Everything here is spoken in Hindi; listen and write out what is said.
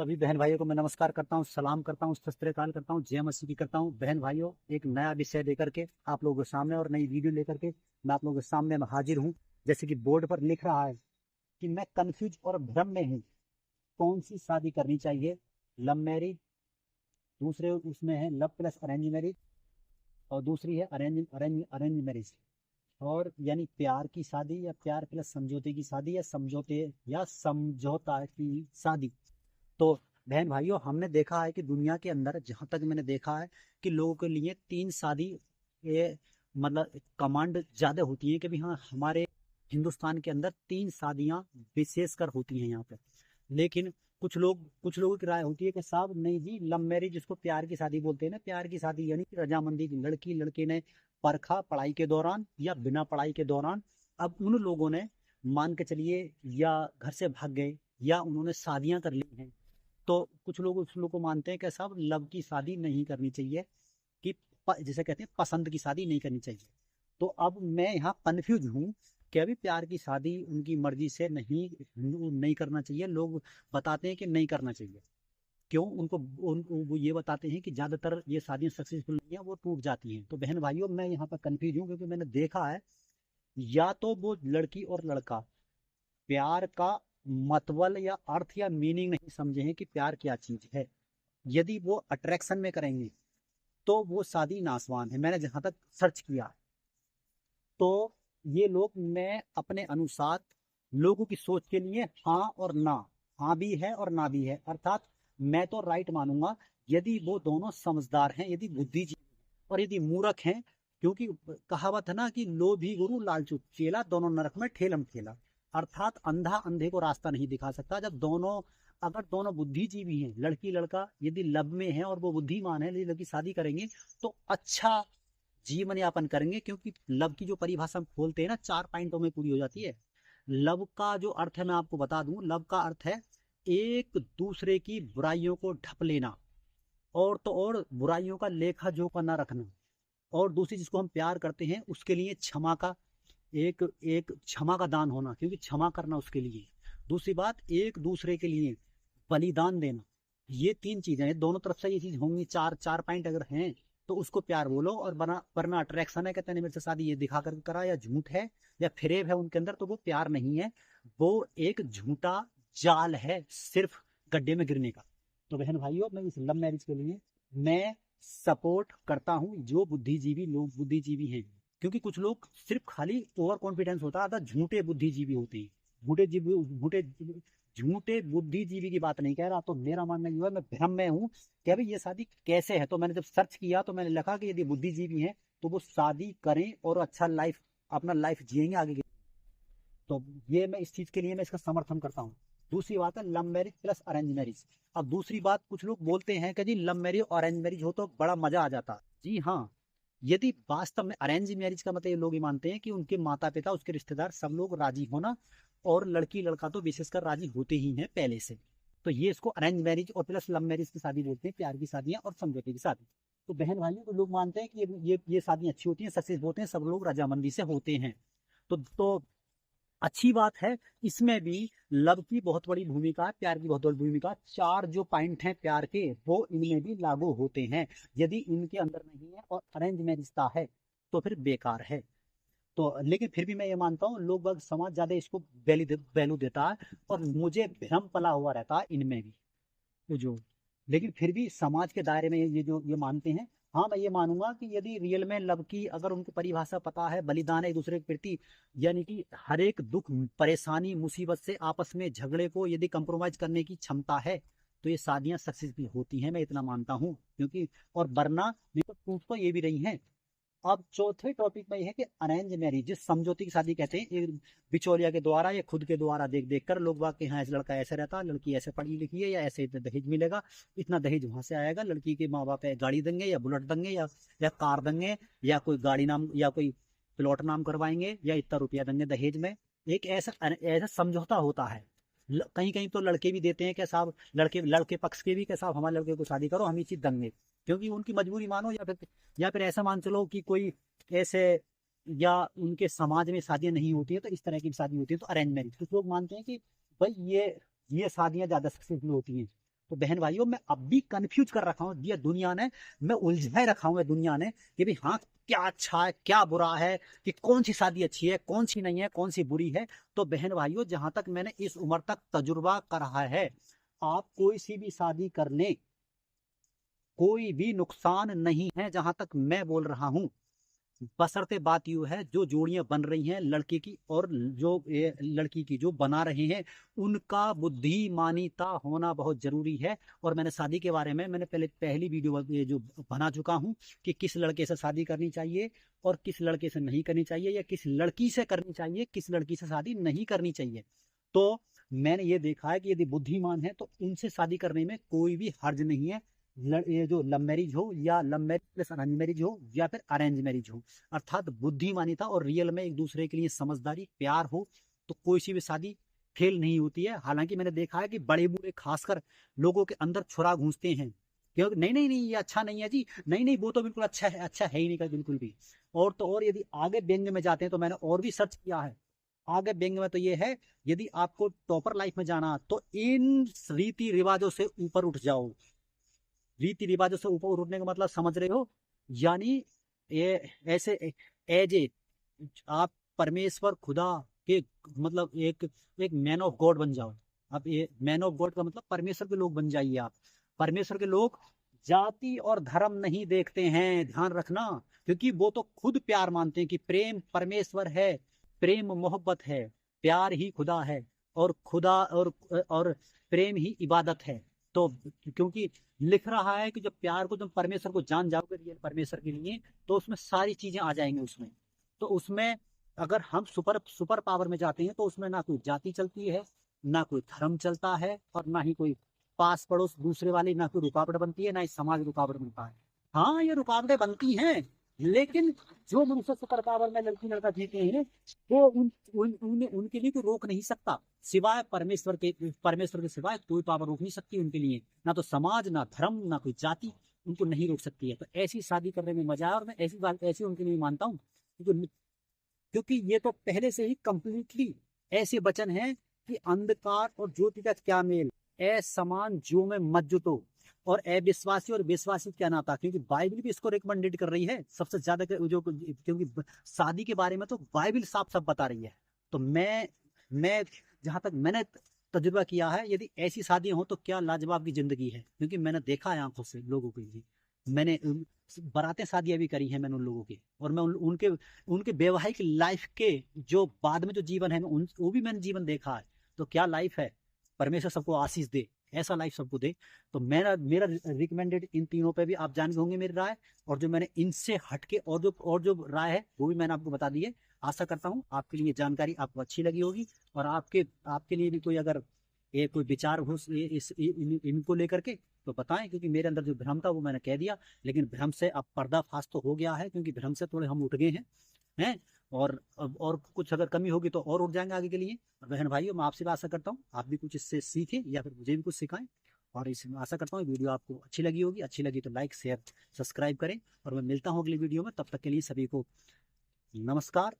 सभी बहन भाइयों को मैं नमस्कार करता हूँ, सलाम करता हूँ, सत श्री अकाल करता हूँ, जय मसीह की करता हूँ। बहन भाइयों, एक नया विषय लेकर के आप लोगों के सामने और नई वीडियो लेकर के मैं आप लोगों के सामने में हाजिर हूँ। जैसे कि बोर्ड पर लिख रहा है कि मैं कंफ्यूज और भ्रम में हूँ, कौन सी शादी करनी चाहिए, लव मैरिज, दूसरे उसमें है लव प्लस अरेंज मैरिज, और दूसरी है अरेंज अरेंज अरेंज मैरिज, और यानी प्यार की शादी या प्यार प्लस समझौते की शादी या समझौते या समझौता की शादी। तो बहन भाइयों, हमने देखा है कि दुनिया के अंदर, जहां तक मैंने देखा है, कि लोगों के लिए तीन शादी ये मतलब कमांड ज्यादा होती है कि भी हाँ, हमारे हिंदुस्तान के अंदर तीन शादियां विशेषकर होती हैं यहाँ पे। लेकिन कुछ लोगों की राय होती है कि साहब नहीं जी, लव मैरिज जिसको प्यार की शादी बोलते हैं ना, प्यार की शादी यानी कि रजामंदी की, लड़की लड़के ने परखा पढ़ाई के दौरान या बिना पढ़ाई के दौरान, अब उन लोगों ने मान के चलिए या घर से भाग गए या उन्होंने शादियां कर ली हैं। तो कुछ लोग उस लोग को मानते हैं कि साहब लव की शादी नहीं करनी चाहिए, कि जिसे कहते हैं पसंद की शादी नहीं करनी चाहिए। तो अब मैं यहाँ कंफ्यूज हूँ कि अभी प्यार की शादी उनकी मर्जी से नहीं करना चाहिए। लोग बताते हैं कि नहीं करना चाहिए। क्यों? वो ये बताते हैं कि ज्यादातर ये शादियां सक्सेसफुल नहीं है, वो टूट जाती हैं। तो बहन भाइयों, मैं यहाँ पर कंफ्यूज हूँ क्योंकि मैंने देखा है, या तो वो लड़की और लड़का प्यार का मतवल या अर्थ या मीनिंग नहीं समझे हैं कि प्यार क्या चीज है। यदि वो अट्रैक्शन में करेंगे तो वो शादी नासवान है, मैंने जहां तक सर्च किया। तो ये लोग, मैं अपने अनुसार लोगों की सोच के लिए हाँ और ना, हाँ भी है और ना भी है, अर्थात मैं तो राइट मानूंगा यदि वो दोनों समझदार हैं, यदि बुद्धिजीवी और यदि मूर्ख हैं। क्योंकि कहावत है ना कि लोभी गुरु लालचू चेला, दोनों नरक में ठेलम ठेला। अर्थात अंधा अंधे को रास्ता नहीं दिखा सकता। जब दोनों, अगर दोनों बुद्धिजीवी हैं, लड़की लड़का यदि लब में है और वो बुद्धिमान है, यदि लड़की शादी करेंगे तो अच्छा जीवन यापन करेंगे। क्योंकि लव की जो परिभाषा हम खोलते हैं ना, 4 पॉइंटों में पूरी हो जाती है। लव का जो अर्थ है मैं आपको बता दूं, लव का अर्थ है एक दूसरे की बुराइयों को ढक लेना, और तो और बुराइयों का लेखा जोखा ना रखना। और दूसरी, जिसको हम प्यार करते हैं उसके लिए क्षमा का एक एक क्षमा का दान होना, क्योंकि क्षमा करना उसके लिए। दूसरी बात, एक दूसरे के लिए बलिदान देना। ये तीन चीजें हैं, दोनों तरफ से ये चीज होंगी। चार चार पॉइंट अगर हैं तो उसको प्यार बोलो। और बना वरना अट्रैक्शन है, कहते हैं मेरे से शादी ये दिखा कर करा, या झूठ है या फिरेब है उनके अंदर, तो वो प्यार नहीं है, वो एक झूठा जाल है, सिर्फ गड्ढे में गिरने का। तो बहन भाइयों, मैं इस लव मैरिज के लिए मैं सपोर्ट करता हूँ जो बुद्धिजीवी लोग बुद्धिजीवी हैं। क्योंकि कुछ लोग सिर्फ खाली ओवर कॉन्फिडेंस होता है, अर्थात झूठे बुद्धिजीवी होते हैं। झूठे झूठे बुद्धिजीवी की बात नहीं कह रहा। तो मेरा मानना ये है, मैं भ्रम में हूँ कि अभी ये शादी कैसे है। तो मैंने जब सर्च किया तो मैंने लिखा कि यदि बुद्धिजीवी हैं तो वो शादी करें और अच्छा लाइफ, अपना लाइफ जिएंगे आगे के। तो ये मैं इस चीज के लिए मैं इसका समर्थन करता हूँ। दूसरी बात है love marriage plus arrange marriage. अब दूसरी बात, कुछ लोग बोलते हैं कि जी लव मैरिज और अरेंज मैरिज हो तो बड़ा मजा आ जाता। जी हाँ, यदि वास्तव में अरेंज मैरिज का मतलब ये लोग ही मानते हैं कि उनके माता पिता, उसके रिश्तेदार सब लोग राजी होना, और लड़की लड़का तो विशेषकर राजी होते ही हैं पहले से। तो ये इसको अरेंज मैरिज और प्लस लव मैरिज की शादी बोलते हैं, प्यार की शादियां और समझौते की शादी। तो बहन भाइयों, तो लोग मानते हैं कि ये शादियां अच्छी होती हैं, सक्सेस होते हैं, सब लोग रजामंदी से होते हैं। तो अच्छी बात है। इसमें भी लव की बहुत बड़ी भूमिका है, प्यार की बहुत बड़ी भूमिका। चार जो पॉइंट हैं प्यार के, वो इनमें भी लागू होते हैं। यदि इनके अंदर नहीं है और अरेंज मैरिज है तो फिर बेकार है। तो लेकिन फिर भी मैं ये मानता हूँ, लोग बाग समाज ज्यादा इसको वैल्यू देता है, और मुझे भ्रम पला हुआ रहता है इनमें भी। तो जो, लेकिन फिर भी समाज के दायरे में ये जो ये मानते हैं। हाँ, मैं ये मानूंगा कि यदि रियल में लव की अगर उनको परिभाषा पता है, बलिदान है एक दूसरे के प्रति, यानी कि हर एक दुख परेशानी मुसीबत से आपस में झगड़े को यदि कंप्रोमाइज करने की क्षमता है, तो ये शादियां सक्सेसफुल होती हैं, मैं इतना मानता हूँ। क्योंकि और वरना नहीं तो टूट तो ये भी रही हैं। अब चौथे टॉपिक में यह है कि अरेंज मैरिज, जिस समझौते की शादी कहते हैं, एक बिचौलिया के द्वारा या खुद के द्वारा देख देख कर लोग बाग के, हाँ ऐसे लड़का ऐसे रहता, लड़की ऐसे पढ़ी लिखी है, या ऐसे इतना दहेज मिलेगा, इतना दहेज वहां से आएगा, लड़की के माँ बाप गाड़ी देंगे या बुलेट देंगे या कार देंगे, या कोई गाड़ी नाम या कोई प्लॉट नाम करवाएंगे, या इतना रुपया देंगे दहेज में। एक ऐसा ऐसा समझौता होता है। कहीं कहीं तो लड़के भी देते हैं कि साहब, लड़के लड़के पक्ष के भी कि साहब हमारे लड़के को शादी करो, हम ये चीज देंगे। क्योंकि उनकी मजबूरी मानो, या फिर ऐसा मान चलो कि कोई ऐसे, या उनके समाज में शादियां नहीं होती है तो इस तरह की शादी होती है, तो अरेंज मैरिज। कुछ लोग मानते हैं कि भाई ये शादियां ज्यादा सक्सेसफुल होती हैं। तो बहन भाइयों मैं अब भी कंफ्यूज कर रखा हूँ, ये दुनिया ने, मैं उलझाए रखा हूँ दुनिया ने कि भाई हाँ क्या अच्छा है क्या बुरा है, कि कौन सी शादी अच्छी है कौन सी नहीं है, कौन सी बुरी है। तो बहन भाइयों जहां तक मैंने इस उम्र तक तजुर्बा कर रहा है, आप कोई सी भी शादी कर लें, कोई भी नुकसान नहीं है जहां तक मैं बोल रहा हूं। बशर्ते बात यू है जो जोड़ियां बन रही हैं लड़के की और जो लड़की की जो बना रहे हैं, उनका बुद्धिमानीता होना बहुत जरूरी है। और मैंने शादी के बारे में मैंने पहली वीडियो ये जो बना चुका हूं कि किस लड़के से शादी करनी चाहिए और किस लड़के से नहीं करनी चाहिए, या किस लड़की से करनी चाहिए किस लड़की से शादी नहीं करनी चाहिए। तो मैंने ये देखा है कि यदि बुद्धिमान है तो उनसे शादी करने में कोई भी हर्ज नहीं है। ये जो लव मैरिज हो या love marriage plus arrange marriage हो या फिर अरेंज मैरिज हो, अर्थात बुद्धिमानिता और रियल में एक दूसरे के लिए समझदारी प्यार हो, तो कोई सी भी शादी फेल नहीं होती है। हालांकि मैंने देखा है कि बड़े बूढ़े खासकर लोगों के अंदर छुरा घूंसते हैं, क्योंकि नहीं नहीं नहीं ये अच्छा नहीं है जी, नहीं नहीं वो तो बिल्कुल अच्छा है ही नहीं बिल्कुल भी। और तो और यदि आगे व्यंग में जाते हैं तो मैंने और भी सर्च किया है, आगे व्यंग में तो ये है, यदि आपको टॉपर लाइफ में जाना तो इन रीति रिवाजों से ऊपर उठ जाओ। रीति रिवाजों से ऊपर उठने का मतलब समझ रहे हो, यानी ये ऐसे एज ए आप परमेश्वर खुदा के मतलब एक मैन ऑफ गॉड बन जाओ। अब ये मैन ऑफ गॉड का मतलब परमेश्वर के लोग बन जाइए आप। परमेश्वर के लोग जाति और धर्म नहीं देखते हैं, ध्यान रखना, क्योंकि वो तो खुद प्यार मानते हैं कि प्रेम परमेश्वर है, प्रेम मोहब्बत है, प्यार ही खुदा है, और खुदा और प्रेम ही इबादत है। तो क्योंकि लिख रहा है कि जब प्यार को जब परमेश्वर को जान जाओगे रियल परमेश्वर के लिए, तो उसमें सारी चीजें आ जाएंगी उसमें। तो उसमें अगर हम सुपर सुपर पावर में जाते हैं तो उसमें ना कोई जाति चलती है, ना कोई धर्म चलता है, और ना ही कोई पास पड़ोस दूसरे वाली, ना कोई रुकावट बनती है, ना ही समाज रुकावट बनता है। हाँ ये रुकावटें बनती हैं, लेकिन जो मनुष्य सुपर पावर में लड़की लड़का जीते हैं वो उनके लिए कोई रोक नहीं सकता, सिवाय परमेश्वर के सिवाय कोई पावर रोक नहीं सकती उनके लिए, ना तो समाज ना धर्म ना कोई जाति उनको नहीं रोक सकती है। तो ऐसी शादी करने में मजा है, और मैं ऐसी बात ऐसी उनके लिए मानता हूँ, क्योंकि ये तो पहले से ही कंप्लीटली ऐसे वचन हैं कि अंधकार और ज्योति का क्या मेल, ए समान जो में मत जुतो, और अविश्वासी और विश्वासी क्या नाता। क्योंकि बाइबल भी इसको रिकमेंडेड कर रही है सबसे ज्यादा जो, क्योंकि शादी के बारे में तो बाइबल साफ साफ बता रही है। तो मैं जहां तक मैंने तजुर्बा किया है, यदि ऐसी शादी हो तो क्या लाजवाब की जिंदगी है, क्योंकि मैंने देखा है आंखों से लोगों के लिए। मैंने बारातें शादियां भी करी हैं मैंने उन लोगों की, और मैं उनके उनके वैवाहिक लाइफ के जो बाद में जो जीवन है वो भी मैंने जीवन देखा है। तो क्या लाइफ है, परमेश्वर सबको आशीष दे, ऐसा लाइफ सबको दे। तो मेरा मेरा रिकमेंडेड इन तीनों पे भी आप जान होंगे मेरी राय, और जो मैंने इनसे हटके और जो राय है वो भी मैंने आपको बता दी है। आशा करता हूँ आपके लिए जानकारी आपको अच्छी लगी होगी, और आपके लिए भी कोई अगर ये कोई विचार हो इनको लेकर के तो बताएं, क्योंकि मेरे अंदर जो भ्रम था वो मैंने कह दिया, लेकिन भ्रम से अब पर्दाफाश तो हो गया है, क्योंकि भ्रम से थोड़े हम उठ गए हैं। और कुछ अगर कमी होगी तो और उठ जाएंगे आगे के लिए। बहन भाइयों मैं आपसे आशा करता हूँ आप भी कुछ इससे सीखें या फिर मुझे भी कुछ सिखाएं, और इसमें आशा करता हूँ वीडियो आपको अच्छी लगी होगी। अच्छी लगी तो लाइक शेयर सब्सक्राइब करें, और मैं मिलता हूँ अगली वीडियो में। तब तक के लिए सभी को नमस्कार।